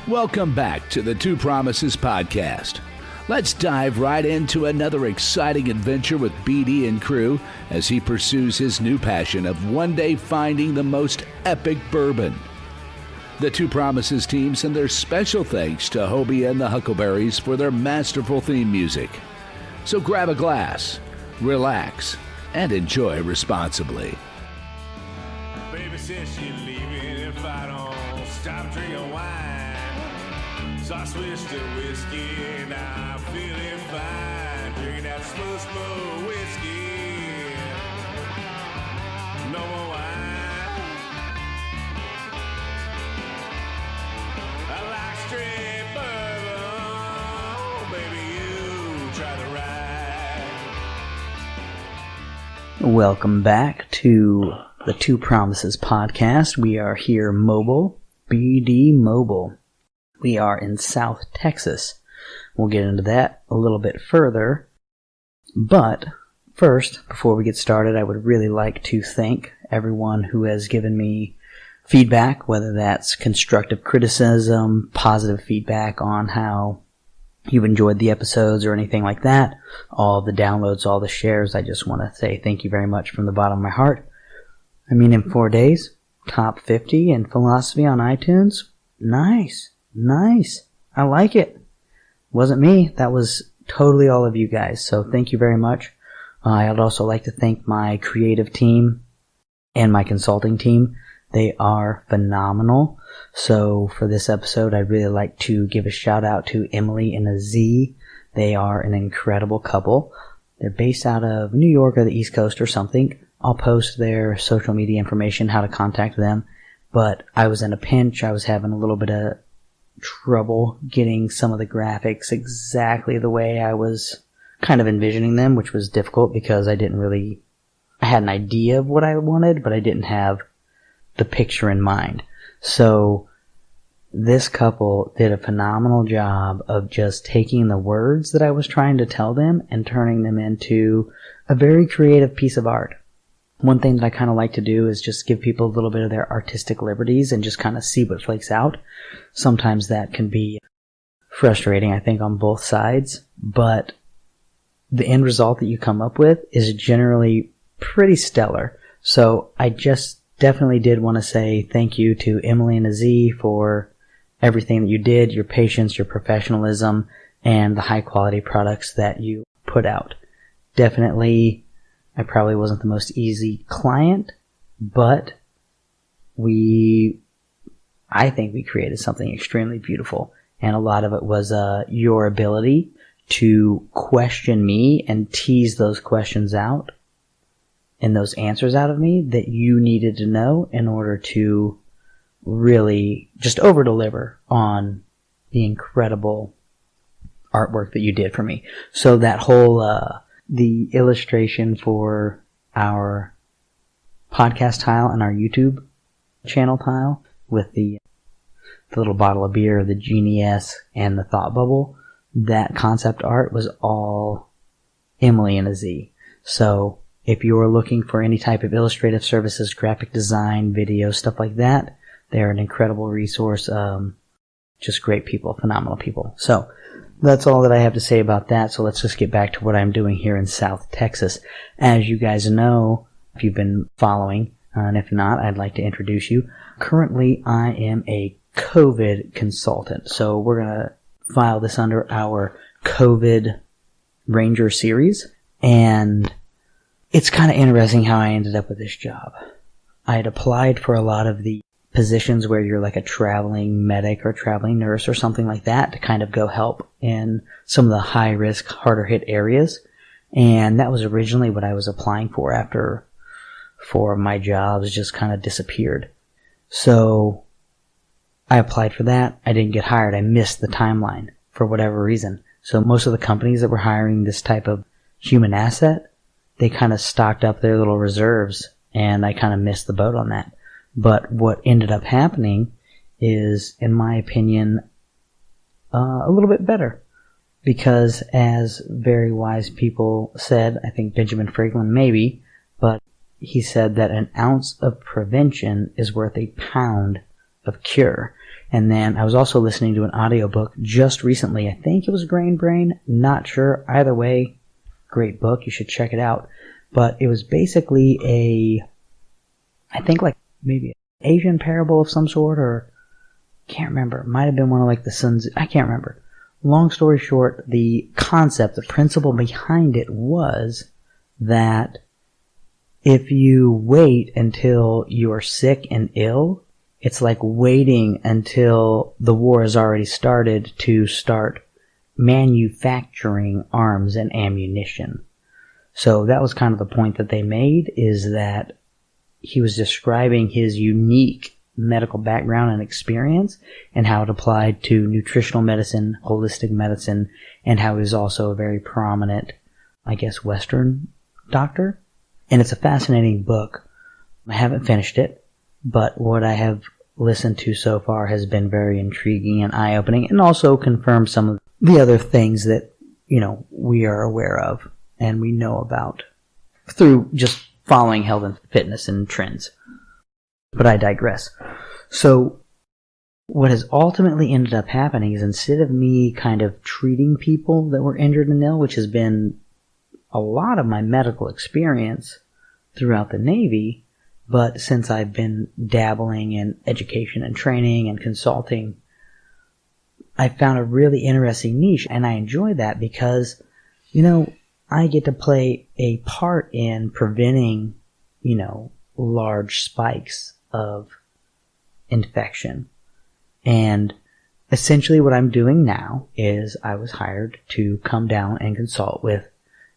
Welcome back to the Two Promises Podcast. Let's dive right into another exciting adventure with BD and crew as he pursues his new passion of one day finding the most epic bourbon. The Two Promises team send their special thanks to Hobie and the Huckleberries for their masterful theme music. So grab a glass, relax, and enjoy responsibly. Baby says she's leaving if I don't stop drinking wine. So I switched to whiskey and I'm feeling fine. Drinking that smooth whiskey. No more wine. I like straight bourbon. Baby, you try the ride. Welcome back to the Two Promises Podcast. We are here mobile, BD Mobile. We are in South Texas. We'll get into that a little bit further. But first, before we get started, I would really like to thank everyone who has given me feedback, whether that's constructive criticism, positive feedback on how you've enjoyed the episodes or anything like that. All the downloads, all the shares, I just want to say thank you very much from the bottom of my heart. I mean, in 4 days, top 50 in philosophy on iTunes. Nice. I like it. Wasn't me. That was totally all of you guys. So thank you very much. I'd also like to thank my creative team and my consulting team. They are phenomenal. So for this episode, I'd really like to give a shout out to Emily and Z. They are an incredible couple. They're based out of New York or the East Coast or something. I'll post their social media information, how to contact them. But I was in a pinch. I was having a little bit of trouble getting some of the graphics exactly the way I was kind of envisioning them, which was difficult because I had an idea of what I wanted, but I didn't have the picture in mind. So this couple did a phenomenal job of just taking the words that I was trying to tell them and turning them into a very creative piece of art. One thing that I kind of like to do is just give people a little bit of their artistic liberties and just kind of see what flakes out. Sometimes that can be frustrating, I think, on both sides, but the end result that you come up with is generally pretty stellar. So I just definitely did want to say thank you to Emily and Z for everything that you did, your patience, your professionalism, and the high quality products that you put out. Definitely, I probably wasn't the most easy client, but I think we created something extremely beautiful. And a lot of it was your ability to question me and tease those questions out and those answers out of me that you needed to know in order to really just over-deliver on the incredible artwork that you did for me. So that whole the illustration for our podcast tile and our YouTube channel tile with the little bottle of beer, the Genie S, and the thought bubble, that concept art was all Emily and a Z. So if you're looking for any type of illustrative services, graphic design, video, stuff like that, they're an incredible resource. Just great people, phenomenal people. So that's all that I have to say about that. So let's just get back to what I'm doing here in South Texas. As you guys know, if you've been following, and if not, I'd like to introduce you. Currently, I am a COVID consultant. So we're going to file this under our COVID Ranger series. And it's kind of interesting how I ended up with this job. I had applied for a lot of the positions where you're like a traveling medic or traveling nurse or something like that to kind of go help in some of the high risk, harder hit areas. And that was originally what I was applying for after 4 of my jobs just kind of disappeared. So I applied for that. I didn't get hired. I missed the timeline for whatever reason. So most of the companies that were hiring this type of human asset, they kind of stocked up their little reserves, and I kind of missed the boat on that. But what ended up happening is, in my opinion, a little bit better. Because as very wise people said, I think Benjamin Franklin maybe, but he said that an ounce of prevention is worth a pound of cure. And then I was also listening to an audiobook just recently. I think it was Grain Brain. Not sure. Either way, great book. You should check it out. But it was basically I think like maybe an Asian parable of some sort, or can't remember. It might have been one of like the Sun Tzu. I can't remember. Long story short, the concept, the principle behind it was that if you wait until you're sick and ill, it's like waiting until the war has already started to start manufacturing arms and ammunition. So that was kind of the point that they made, is that he was describing his unique medical background and experience and how it applied to nutritional medicine, holistic medicine, and how he was also a very prominent, I guess, Western doctor. And it's a fascinating book. I haven't finished it, but what I have listened to so far has been very intriguing and eye-opening, and also confirmed some of the other things that, we are aware of and we know about through just following health and fitness and trends. But I digress. So what has ultimately ended up happening is, instead of me kind of treating people that were injured and ill, which has been a lot of my medical experience throughout the Navy, but since I've been dabbling in education and training and consulting, I found a really interesting niche, and I enjoy that because, I get to play a part in preventing, large spikes of infection. And essentially what I'm doing now is I was hired to come down and consult with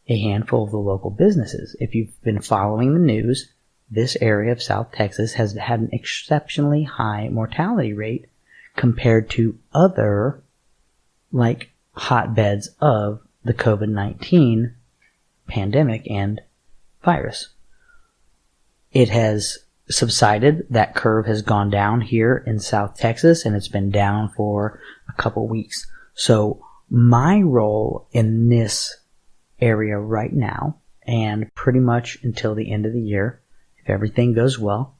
a handful of the local businesses. If you've been following the news, this area of South Texas has had an exceptionally high mortality rate compared to other, hotbeds of the COVID-19 pandemic and virus. It has subsided. That curve has gone down here in South Texas, and it's been down for a couple weeks. So my role in this area right now, and pretty much until the end of the year, if everything goes well,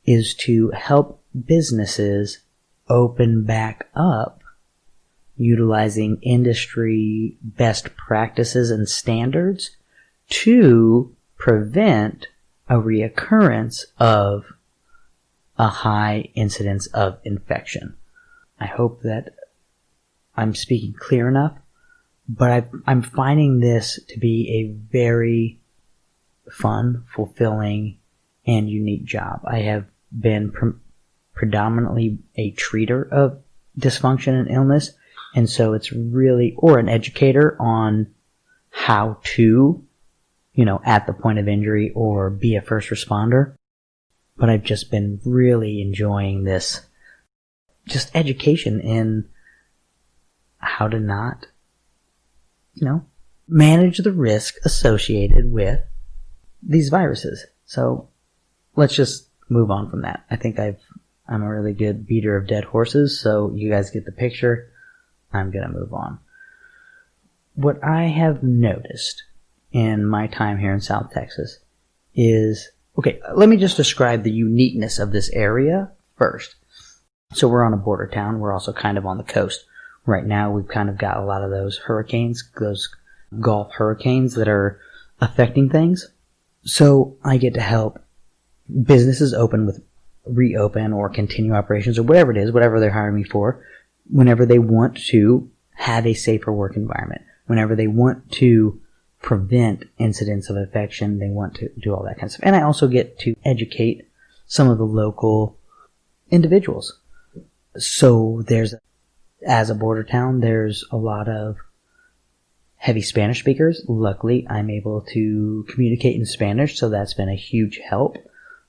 is to help businesses open back up utilizing industry best practices and standards to prevent a reoccurrence of a high incidence of infection. I hope that I'm speaking clear enough, but I'm finding this to be a very fun, fulfilling, and unique job. I have been predominantly a treater of dysfunction and illness, and so it's really, or an educator on how to, at the point of injury, or be a first responder. But I've just been really enjoying this, just education in how to not, manage the risk associated with these viruses. So let's just move on from that. I think I'm a really good beater of dead horses, so you guys get the picture. I'm going to move on. What I have noticed in my time here in South Texas is, let me just describe the uniqueness of this area first. So we're on a border town. We're also kind of on the coast. Right now we've kind of got a lot of those hurricanes, those Gulf hurricanes that are affecting things. So I get to help businesses reopen or continue operations, or whatever it is, whatever they're hiring me for, whenever they want to have a safer work environment, whenever they want to prevent incidents of infection, they want to do all that kind of stuff. And I also get to educate some of the local individuals. So as a border town, there's a lot of heavy Spanish speakers. Luckily, I'm able to communicate in Spanish, so that's been a huge help.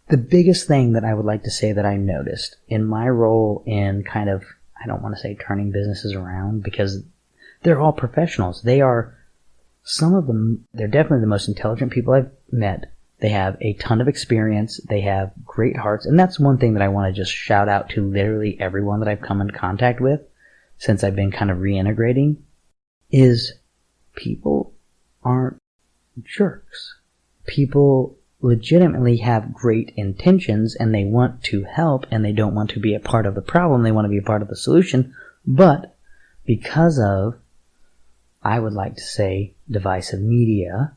The biggest thing that I would like to say that I noticed in my role in kind of, I don't want to say turning businesses around, because they're all professionals. They're definitely the most intelligent people I've met. They have a ton of experience. They have great hearts. And that's one thing that I want to just shout out to literally everyone that I've come in contact with since I've been kind of reintegrating, is people aren't jerks. People legitimately have great intentions and they want to help and they don't want to be a part of the problem, they want to be a part of the solution, but because of, I would like to say, divisive media,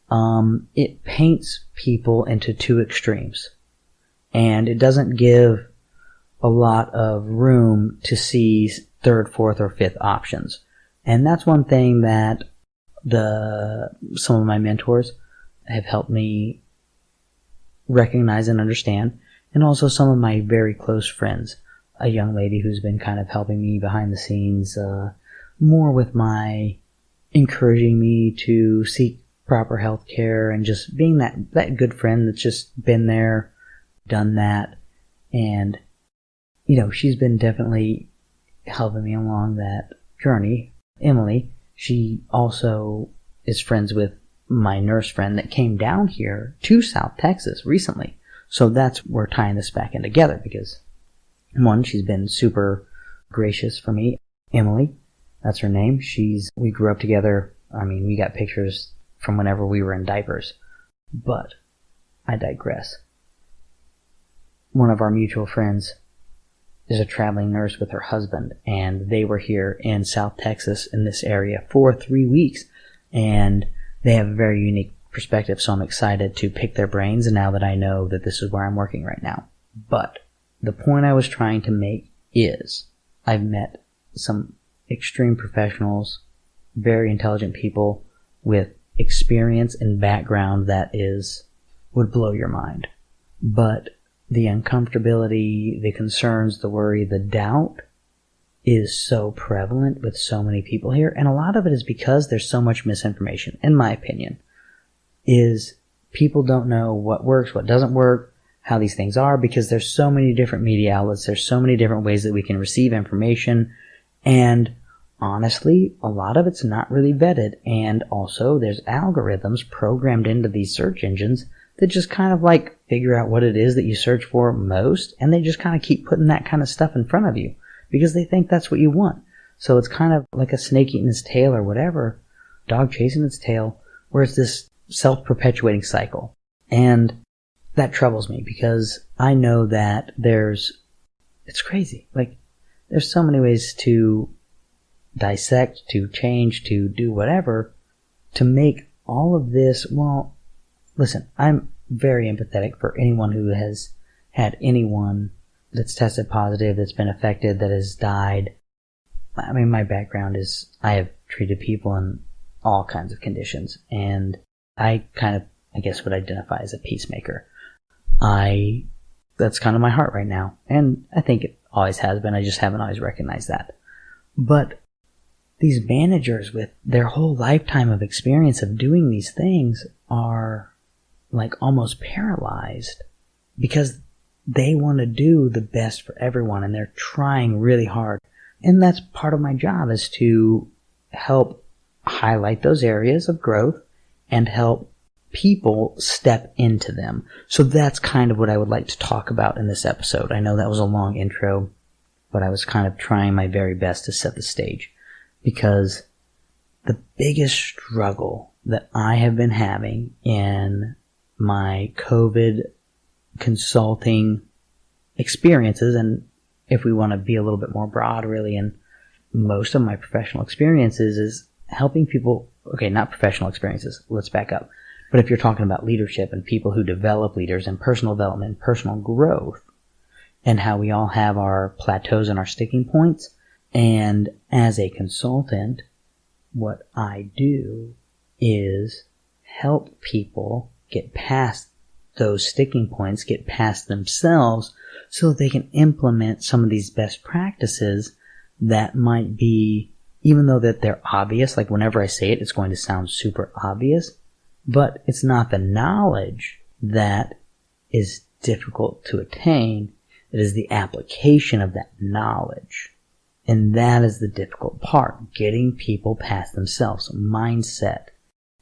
it paints people into two extremes. And it doesn't give a lot of room to see third, fourth, or fifth options. And that's one thing that some of my mentors have helped me recognize and understand. And also some of my very close friends. A young lady who's been kind of helping me behind the scenes, more with encouraging me to seek proper health care and just being that good friend that's just been there, done that. And, she's been definitely helping me along that journey. Emily, she also is friends with my nurse friend that came down here to South Texas recently. So we're tying this back in together because, one, she's been super gracious for me. Emily, that's her name. We grew up together. I mean, we got pictures from whenever we were in diapers. But I digress. One of our mutual friends is a traveling nurse with her husband, and they were here in South Texas in this area for 3 weeks, and they have a very unique perspective, so I'm excited to pick their brains now that I know that this is where I'm working right now. But the point I was trying to make is I've met some extreme professionals, very intelligent people with experience and background that would blow your mind. But the uncomfortability, the concerns, the worry, the doubt is so prevalent with so many people here. And a lot of it is because there's so much misinformation, in my opinion, is people don't know what works, what doesn't work, how these things are, because there's so many different media outlets, there's so many different ways that we can receive information, and honestly, a lot of it's not really vetted, and also there's algorithms programmed into these search engines that just kind of figure out what it is that you search for most, and they just kind of keep putting that kind of stuff in front of you because they think that's what you want. So it's kind of like a snake eating its tail or whatever, dog chasing its tail, where it's this self-perpetuating cycle. And that troubles me because I know that it's crazy. There's so many ways to dissect, to change, to do whatever, to make all of this, well, listen, I'm very empathetic for anyone who has had anyone that's tested positive, that's been affected, that has died. I mean, my background is I have treated people in all kinds of conditions, and I guess would identify as a peacemaker. That's kind of my heart right now, and I think it always has been. I just haven't always recognized that. But these managers with their whole lifetime of experience of doing these things are almost paralyzed because they want to do the best for everyone and they're trying really hard. And that's part of my job, is to help highlight those areas of growth and help people step into them. So that's kind of what I would like to talk about in this episode. I know that was a long intro, but I was kind of trying my very best to set the stage, because the biggest struggle that I have been having in my COVID consulting experiences, and if we want to be a little bit more broad, really, in most of my professional experiences, is helping people. Okay, not professional experiences, let's back up. But if you're talking about leadership and people who develop leaders and personal development, personal growth, and how we all have our plateaus and our sticking points, and as a consultant, what I do is help people get past those sticking points, get past themselves, so they can implement some of these best practices that might be, even though that they're obvious, whenever I say it, it's going to sound super obvious, but it's not the knowledge that is difficult to attain. It is the application of that knowledge. And that is the difficult part, getting people past themselves, mindset,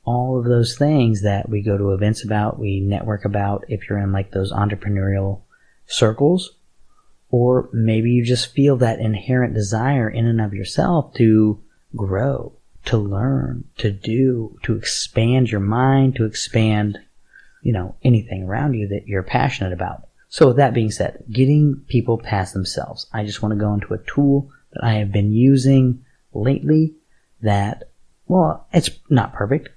all of those things that we go to events about, we network about if you're in those entrepreneurial circles, or maybe you just feel that inherent desire in and of yourself to grow, to learn, to do, to expand your mind, to expand anything around you that you're passionate about. So with that being said, getting people past themselves. I just want to go into a tool that I have been using lately that, well, it's not perfect.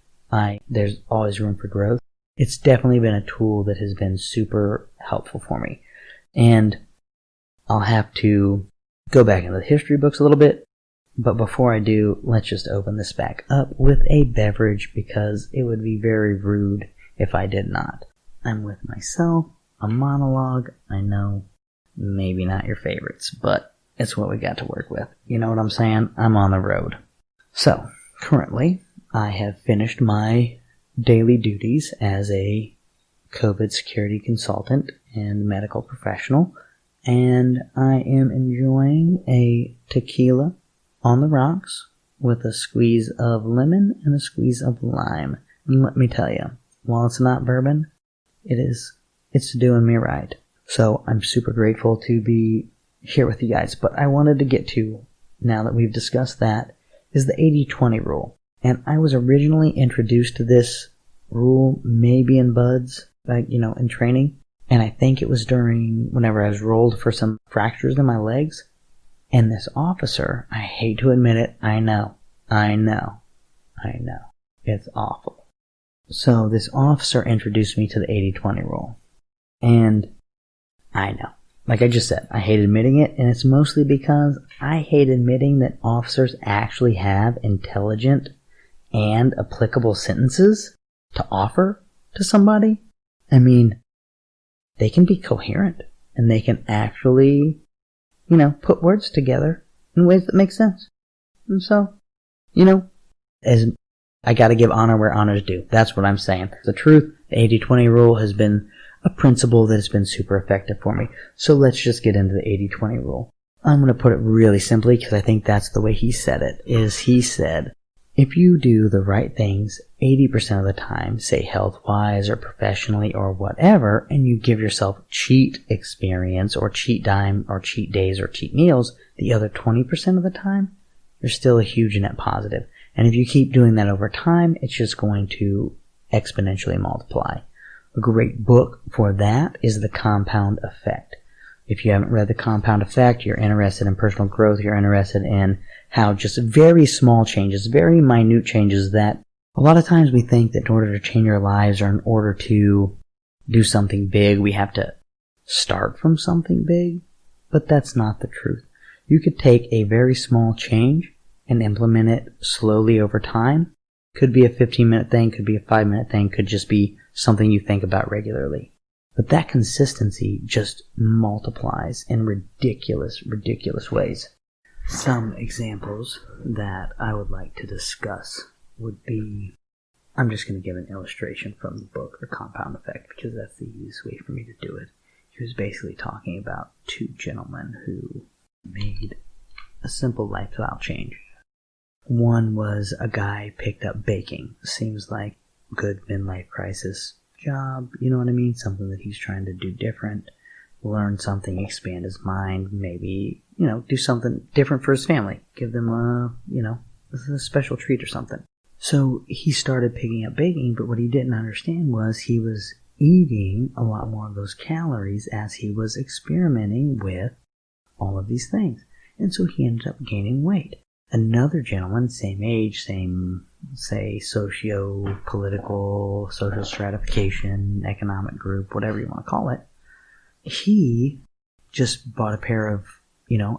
There's always room for growth. It's definitely been a tool that has been super helpful for me. And I'll have to go back into the history books a little bit. But before I do, let's just open this back up with a beverage because it would be very rude if I did not. I'm with myself, a monologue. I know, maybe not your favorites, but it's what we got to work with. You know what I'm saying? I'm on the road. So, currently, I have finished my daily duties as a COVID security consultant and medical professional, and I am enjoying a tequila on the rocks with a squeeze of lemon and a squeeze of lime. And let me tell you, while it's not bourbon, it's doing me right. So I'm super grateful to be here with you guys. But I wanted to get to, now that we've discussed that, is the 80-20 rule. And I was originally introduced to this rule maybe in buds, in training. And I think it was whenever I was rolled for some fractures in my legs. And this officer, I hate to admit it, I know. It's awful. So this officer introduced me to the 80-20 rule. And I know. Like I just said, I hate admitting it, and it's mostly because I hate admitting that officers actually have intelligent and applicable sentences to offer to somebody. I mean, they can be coherent, and they can actually, put words together in ways that make sense. And so, as I gotta give honor where honor's due. That's what I'm saying. The truth, the 80-20 rule has been a principle that has been super effective for me. So let's just get into the 80-20 rule. I'm going to put it really simply because I think that's the way he said it, is he said, if you do the right things 80% of the time, say health-wise or professionally or whatever, and you give yourself cheat experience or cheat time or cheat days or cheat meals, the other 20% of the time, you're still a huge net positive. And if you keep doing that over time, it's just going to exponentially multiply. A great book for that is The Compound Effect. If you haven't read The Compound Effect, you're interested in personal growth, you're interested in how just very small changes, very minute changes that a lot of times we think that in order to change our lives or in order to do something big, we have to start from something big. But that's not the truth. You could take a very small change and implement it slowly over time. Could be a 15-minute thing, could be a 5-minute thing, could just be something you think about regularly. But that consistency just multiplies in ridiculous ways. Some examples that I would like to discuss would be, I'm just going to give an illustration from the book, The Compound Effect, because that's the easiest way for me to do it. He was basically talking about two gentlemen who made a simple lifestyle change. One was a guy picked up baking. Seems like good midlife crisis job, you know what I mean? Something that he's trying to do different, learn something, expand his mind, maybe, do something different for his family. Give them a special treat or something. So he started picking up baking, but what he didn't understand was he was eating a lot more of those calories as he was experimenting with all of these things. And so he ended up gaining weight. Another gentleman, same age, same, say, socio-political, social stratification, economic group, whatever you want to call it, he just bought a pair of,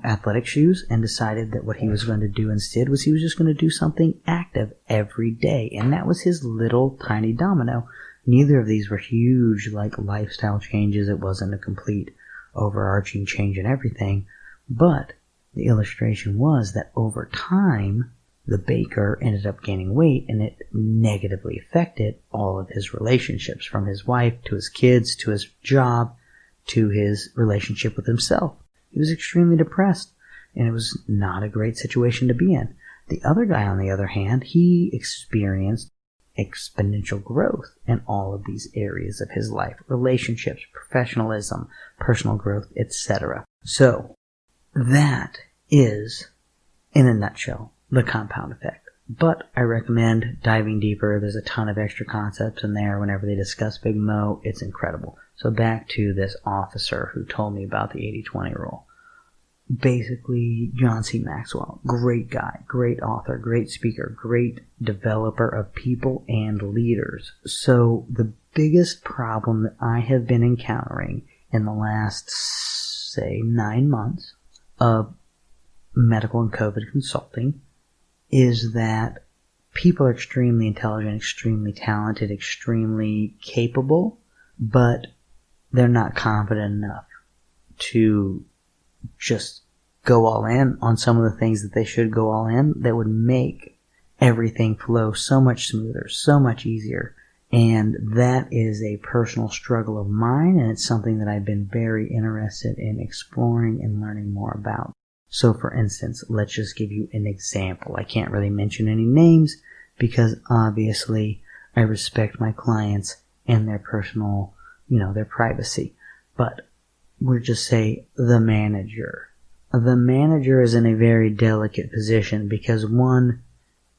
athletic shoes and decided that what he was going to do instead was he was just going to do something active every day. And that was his little tiny domino. Neither of these were huge, lifestyle changes. It wasn't a complete overarching change in everything. But the illustration was that over time, the baker ended up gaining weight, and it negatively affected all of his relationships, from his wife to his kids to his job to his relationship with himself. He was extremely depressed, and it was not a great situation to be in. The other guy, on the other hand, he experienced exponential growth in all of these areas of his life: relationships, professionalism, personal growth, etc. So, that is, in a nutshell, the compound effect. But I recommend diving deeper. There's a ton of extra concepts in there. Whenever they discuss Big Mo, it's incredible. So back to this officer who told me about the 80-20 rule. Basically, John C. Maxwell, great guy, great author, great speaker, great developer of people and leaders. So the biggest problem that I have been encountering in the last, say, 9 months of medical and COVID consulting is that people are extremely intelligent, extremely talented, extremely capable, but they're not confident enough to just go all in on some of the things that they should go all in that would make everything flow so much smoother, so much easier. And that is a personal struggle of mine, and it's something that I've been very interested in exploring and learning more about. So for instance, let's just give you an example. I can't really mention any names because obviously I respect my clients and their personal, their privacy. But we'll just say the manager. The manager is in a very delicate position because one,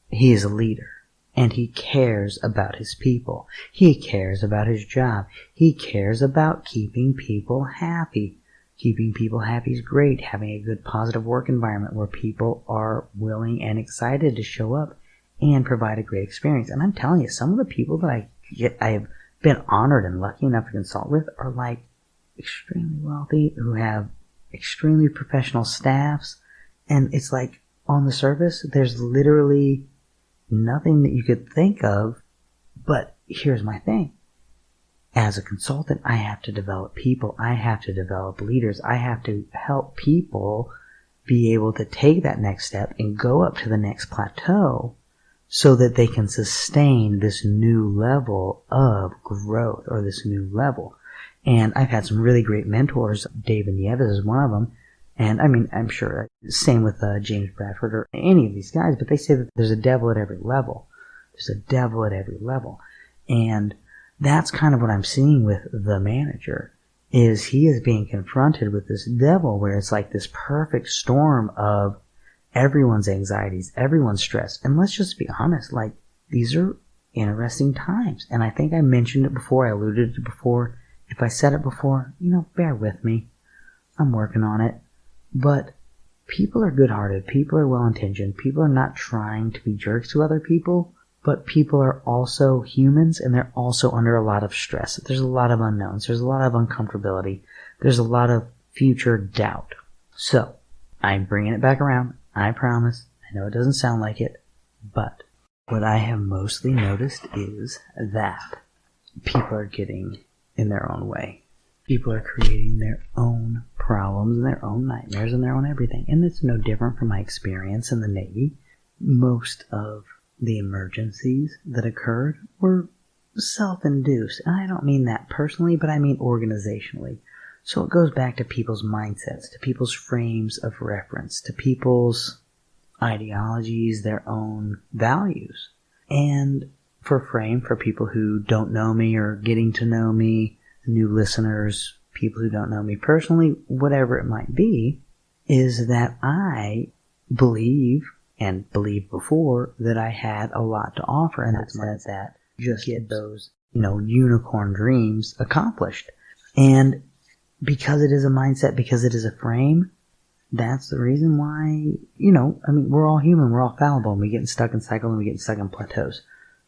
he is a leader and he cares about his people. He cares about his job. He cares about keeping people happy. Keeping people happy is great. Having a good positive work environment where people are willing and excited to show up and provide a great experience. And I'm telling you, some of the people that I have been honored and lucky enough to consult with are like extremely wealthy, who have extremely professional staffs. And it's like on the surface, there's literally nothing that you could think of. But here's my thing. As a consultant, I have to develop people. I have to develop leaders. I have to help people be able to take that next step and go up to the next plateau so that they can sustain this new level of growth or this new level. And I've had some really great mentors. David Nieves is one of them. And I mean, I'm sure, same with James Bradford or any of these guys, but they say that there's a devil at every level. There's a devil at every level. And that's kind of what I'm seeing with the manager, is he is being confronted with this devil where it's like this perfect storm of everyone's anxieties, everyone's stress. And let's just be honest, like, these are interesting times. And I think I mentioned it before, I alluded to it before. If I said it before, bear with me. I'm working on it. But people are good-hearted, people are well-intentioned, people are not trying to be jerks to other people. But people are also humans, and they're also under a lot of stress. There's a lot of unknowns. There's a lot of uncomfortability. There's a lot of future doubt. So, I'm bringing it back around. I promise. I know it doesn't sound like it. But what I have mostly noticed is that people are getting in their own way. People are creating their own problems and their own nightmares and their own everything. And it's no different from my experience in the Navy. Most of the emergencies that occurred were self-induced. And I don't mean that personally, but I mean organizationally. So it goes back to people's mindsets, to people's frames of reference, to people's ideologies, their own values. And for people who don't know me or getting to know me, new listeners, people who don't know me personally, whatever it might be, is that I believe and believed before that I had a lot to offer, and that's that just get those, unicorn dreams accomplished. And because it is a mindset, because it is a frame, that's the reason why, we're all human, we're all fallible, and we get stuck in cycles and we get stuck in plateaus.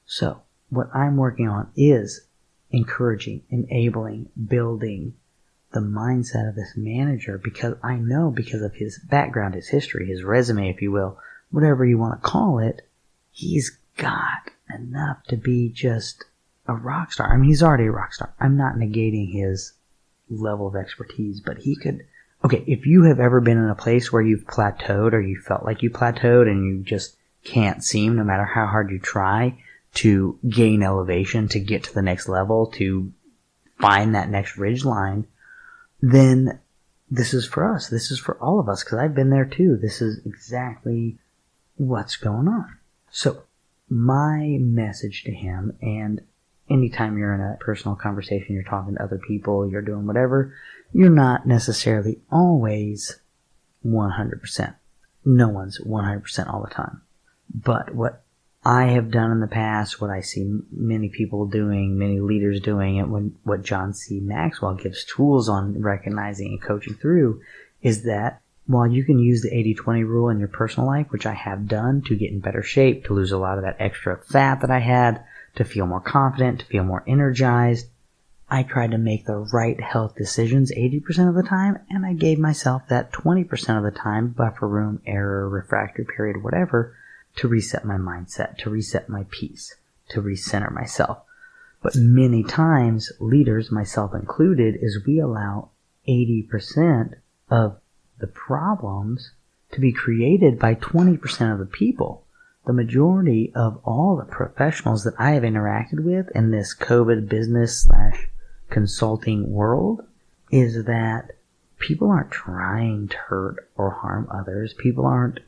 So, what I'm working on is encouraging, enabling, building the mindset of this manager, because I know, because of his background, his history, his resume, if you will, whatever you want to call it, he's got enough to be just a rock star. I mean, he's already a rock star. I'm not negating his level of expertise, but he could... Okay, if you have ever been in a place where you've plateaued or you felt like you plateaued and you just can't seem, no matter how hard you try, to gain elevation, to get to the next level, to find that next ridge line, then this is for us. This is for all of us, because I've been there too. This is exactly what's going on. So, my message to him, and anytime you're in a personal conversation, you're talking to other people, you're doing whatever, you're not necessarily always 100%. No one's 100% all the time. But what I have done in the past, what I see many people doing, many leaders doing, and what John C. Maxwell gives tools on recognizing and coaching through, is that while you can use the 80-20 rule in your personal life, which I have done to get in better shape, to lose a lot of that extra fat that I had, to feel more confident, to feel more energized, I tried to make the right health decisions 80% of the time, and I gave myself that 20% of the time, buffer room, error, refractory period, whatever, to reset my mindset, to reset my peace, to recenter myself. But many times, leaders, myself included, is we allow 80% of the problems to be created by 20% of the people. The majority of all the professionals that I have interacted with in this COVID business / consulting world is that people aren't trying to hurt or harm others. People aren't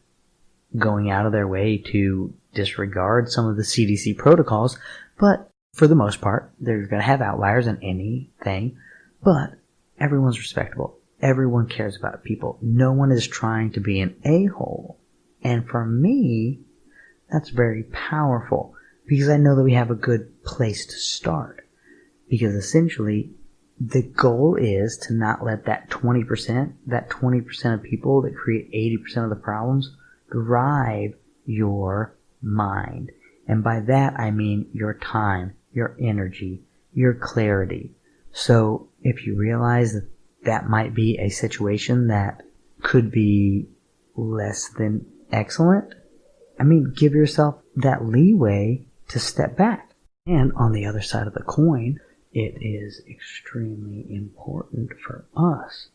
going out of their way to disregard some of the CDC protocols, but for the most part, they're going to have outliers in anything, but everyone's respectable. Everyone cares about people. No one is trying to be an a-hole. And for me, that's very powerful because I know that we have a good place to start. Because essentially, the goal is to not let that 20% of people that create 80% of the problems drive your mind. And by that, I mean your time, your energy, your clarity. So if you realize that that might be a situation that could be less than excellent, give yourself that leeway to step back. And on the other side of the coin, it is extremely important for us.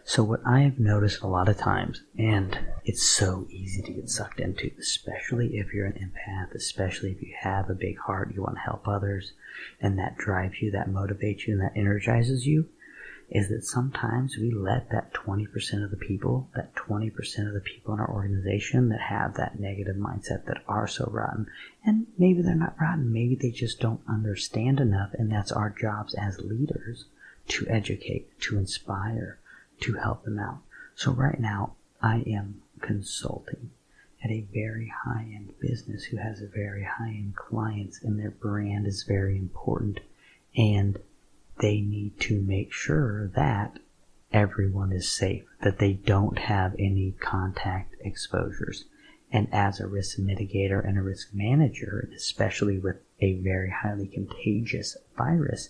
So what I have noticed a lot of times, and it's so easy to get sucked into, especially if you're an empath, especially if you have a big heart, you want to help others, and that drives you, that motivates you, and that energizes you, is that sometimes we let that 20% of the people, that 20% of the people in our organization that have that negative mindset that are so rotten, and maybe they're not rotten, maybe they just don't understand enough, and that's our jobs as leaders to educate, to inspire, to help them out. So right now, I am consulting at a very high-end business who has a very high-end clients, and their brand is very important, and they need to make sure that everyone is safe, that they don't have any contact exposures. And as a risk mitigator and a risk manager, especially with a very highly contagious virus,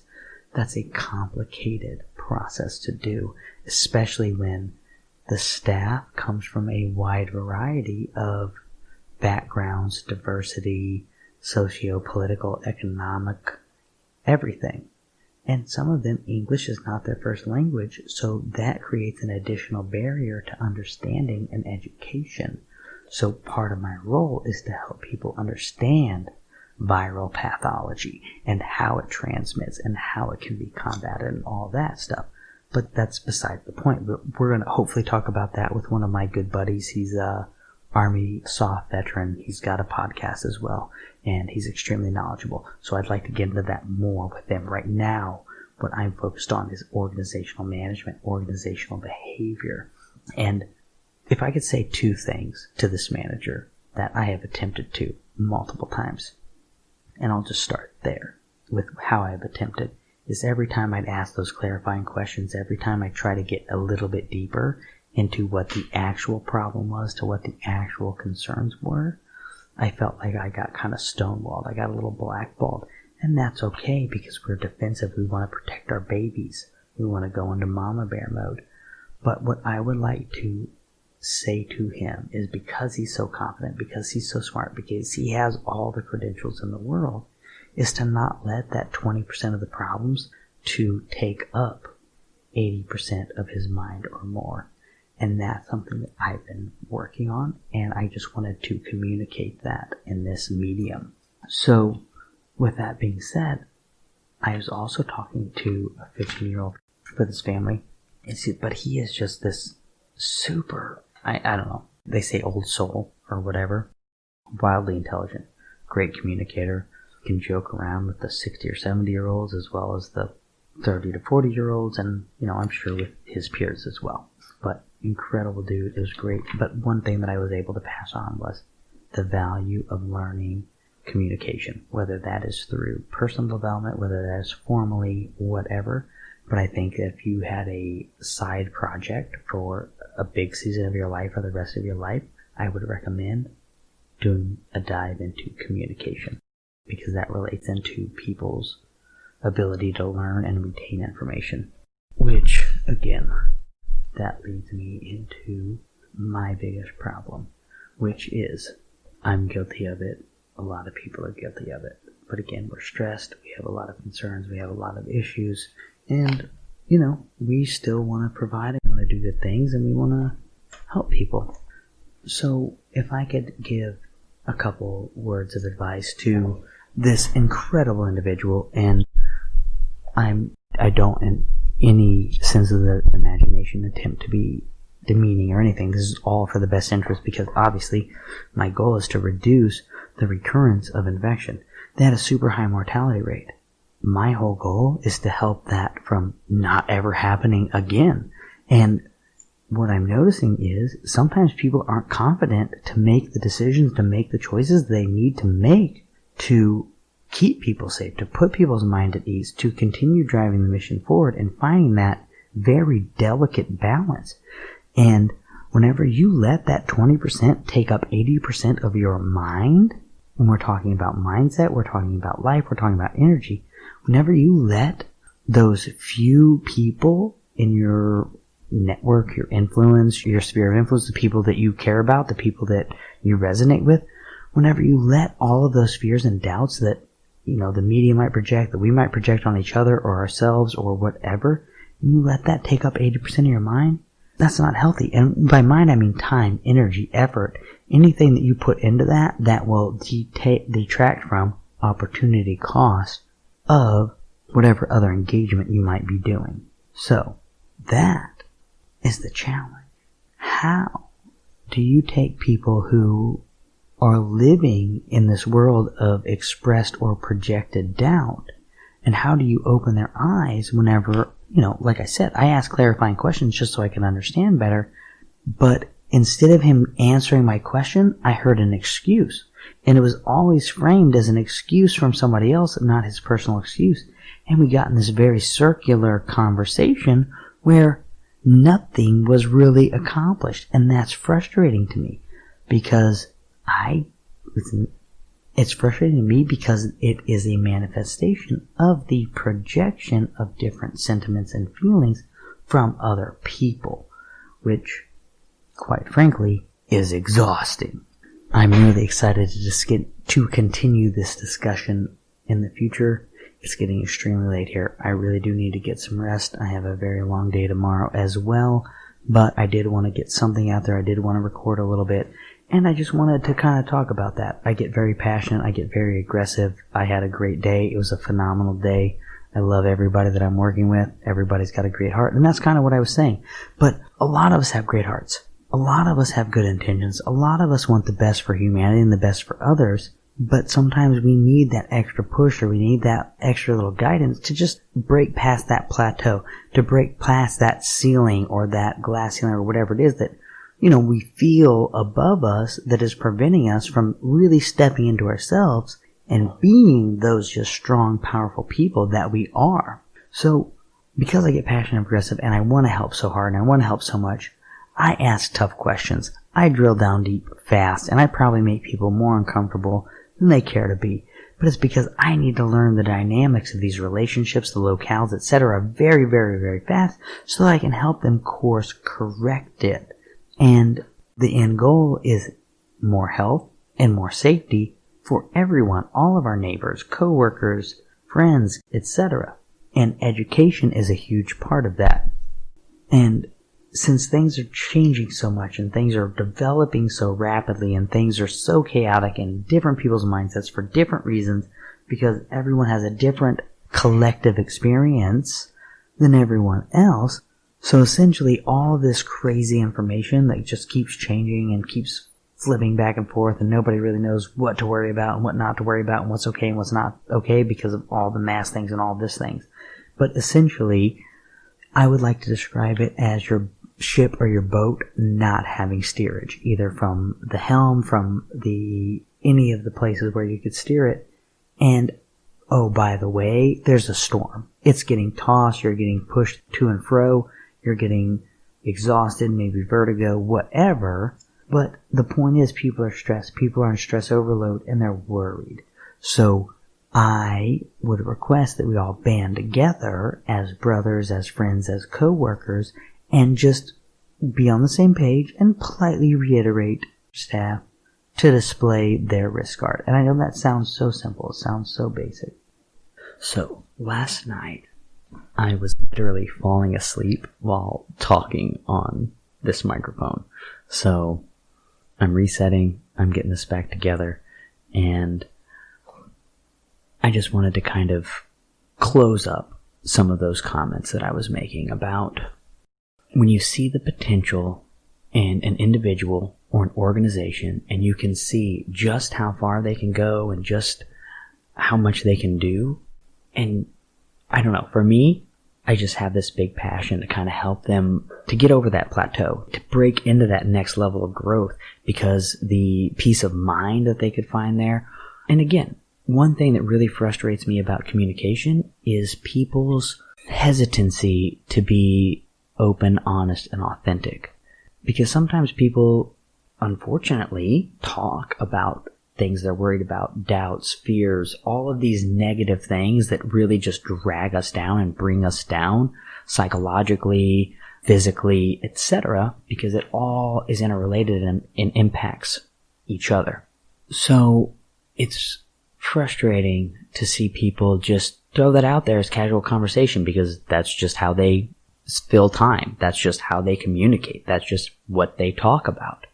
that's a complicated process to do, especially when the staff comes from a wide variety of backgrounds, diversity, socio-political, economic, everything. And some of them, English is not their first language, so that creates an additional barrier to understanding and education. So part of my role is to help people understand viral pathology and how it transmits and how it can be combated and all that stuff. But that's beside the point. We're going to hopefully talk about that with one of my good buddies. He's a Army SOF veteran. He's got a podcast as well, and he's extremely knowledgeable. So I'd like to get into that more with him. Right now, what I'm focused on is organizational management, organizational behavior. And if I could say two things to this manager that I have attempted to multiple times, and I'll just start there with how I've attempted, is every time I'd ask those clarifying questions, every time I try to get a little bit deeper into what the actual problem was, to what the actual concerns were, I felt like I got kind of stonewalled. I got a little blackballed. And that's okay because we're defensive. We want to protect our babies. We want to go into mama bear mode. But what I would like to say to him is, because he's so confident, because he's so smart, because he has all the credentials in the world, is to not let that 20% of the problems to take up 80% of his mind or more. And that's something that I've been working on, and I just wanted to communicate that in this medium. So, with that being said, I was also talking to a 15-year-old with his family, but he is just this super, I don't know, they say old soul or whatever, wildly intelligent, great communicator, can joke around with the 60 or 70-year-olds as well as the 30 to 40-year-olds, and, I'm sure with his peers as well. But incredible dude, it was great. But one thing that I was able to pass on was the value of learning communication, whether that is through personal development, whether that is formally, whatever. But I think that if you had a side project for a big season of your life or the rest of your life, I would recommend doing a dive into communication, because that relates into people's ability to learn and retain information. Which, again, that leads me into my biggest problem, which is I'm guilty of it. A lot of people are guilty of it. But again, we're stressed. We have a lot of concerns. We have a lot of issues. And, we still want to provide and want to do good things, and we want to help people. So if I could give a couple words of advice to this incredible individual, and I don't in any sense of the imagination attempt to be demeaning or anything. This is all for the best interest, because obviously my goal is to reduce the recurrence of infection. They had a super high mortality rate. My whole goal is to help that from not ever happening again. And what I'm noticing is sometimes people aren't confident to make the decisions, to make the choices they need to make to keep people safe, to put people's mind at ease, to continue driving the mission forward and finding that very delicate balance. And whenever you let that 20% take up 80% of your mind, when we're talking about mindset, we're talking about life, we're talking about energy, whenever you let those few people in your network, your influence, your sphere of influence, the people that you care about, the people that you resonate with, whenever you let all of those fears and doubts that, the media might project, that we might project on each other or ourselves or whatever, and you let that take up 80% of your mind, that's not healthy. And by mind, I mean time, energy, effort, anything that you put into that will detract from opportunity cost of whatever other engagement you might be doing. So, that is the challenge. How do you take people who are living in this world of expressed or projected doubt, and how do you open their eyes whenever, like I said, I ask clarifying questions just so I can understand better, but instead of him answering my question, I heard an excuse. And it was always framed as an excuse from somebody else, not his personal excuse. And we got in this very circular conversation where nothing was really accomplished. And that's frustrating to me, because it's frustrating to me because it is a manifestation of the projection of different sentiments and feelings from other people, which, quite frankly, is exhausting. I'm really excited to continue this discussion in the future. It's getting extremely late here. I really do need to get some rest. I have a very long day tomorrow as well, but I did want to get something out there. I did want to record a little bit, and I just wanted to kind of talk about that. I get very passionate. I get very aggressive. I had a great day. It was a phenomenal day. I love everybody that I'm working with. Everybody's got a great heart, and that's kind of what I was saying. But a lot of us have great hearts. A lot of us have good intentions. A lot of us want the best for humanity and the best for others, but sometimes we need that extra push, or we need that extra little guidance to just break past that plateau, to break past that ceiling or that glass ceiling or whatever it is that, we feel above us that is preventing us from really stepping into ourselves and being those just strong, powerful people that we are. So, because I get passionate and aggressive and I want to help so hard and I want to help so much, I ask tough questions. I drill down deep fast, and I probably make people more uncomfortable than they care to be. But it's because I need to learn the dynamics of these relationships, the locales, etc. very, very, very fast, so that I can help them course correct it. And the end goal is more health and more safety for everyone, all of our neighbors, co-workers, friends, etc. And education is a huge part of that. And since things are changing so much and things are developing so rapidly and things are so chaotic in different people's mindsets for different reasons, because everyone has a different collective experience than everyone else, so essentially all this crazy information that just keeps changing and keeps flipping back and forth, and nobody really knows what to worry about and what not to worry about and what's okay and what's not okay because of all the mass things and all this things. But essentially, I would like to describe it as your ship or your boat not having steerage, either from the helm, from the any of the places where you could steer it. And, oh, by the way, there's a storm. It's getting tossed, you're getting pushed to and fro, you're getting exhausted, maybe vertigo, whatever. But the point is, people are stressed. People are in stress overload, and they're worried. So I would request that we all band together as brothers, as friends, as co-workers, and just be on the same page and politely reiterate staff to display their wrist guard. And I know that sounds so simple. It sounds so basic. So last night, I was literally falling asleep while talking on this microphone. So I'm resetting, I'm getting this back together, and I just wanted to kind of close up some of those comments that I was making about when you see the potential in an individual or an organization, and you can see just how far they can go and just how much they can do. And I don't know, for me, I just have this big passion to kind of help them to get over that plateau, to break into that next level of growth, because the peace of mind that they could find there. And again, one thing that really frustrates me about communication is people's hesitancy to be open, honest, and authentic. Because sometimes people, unfortunately, talk about things they're worried about, doubts, fears, all of these negative things that really just drag us down and bring us down psychologically, physically, etc., because it all is interrelated and impacts each other. So it's frustrating to see people just throw that out there as casual conversation, because that's just how they fill time. That's just how they communicate. That's just what they talk about.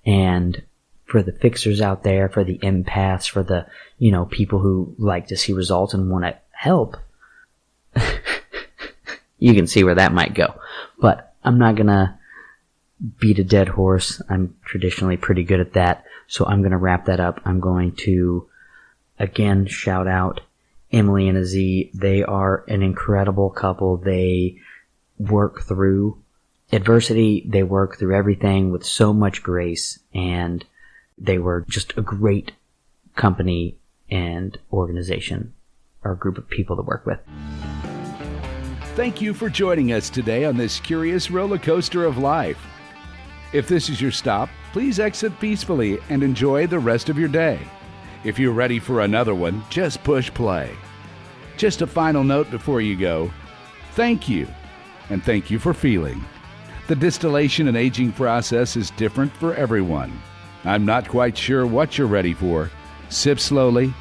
And for the fixers out there, for the empaths, for the, people who like to see results and want to help, you can see where that might go. But I'm not going to beat a dead horse. I'm traditionally pretty good at that. So I'm going to wrap that up. I'm going to, again, shout out Emily and Aziz. They are an incredible couple. They work through adversity. They work through everything with so much grace, and they were just a great company and organization, or a group of people to work with. Thank you for joining us today on this curious roller coaster of life. If this is your stop, please exit peacefully and enjoy the rest of your day. If you're ready for another one, just push play. Just a final note before you go. Thank you, and thank you for feeling. The distillation and aging process is different for everyone. I'm not quite sure what you're ready for. Sip slowly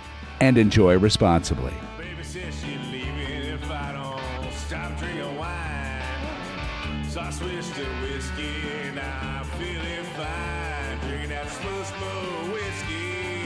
and enjoy responsibly. Baby says she's leaving if I don't stop drinking wine. So I switched to whiskey and I'm feeling fine. Drinking that smooth whiskey.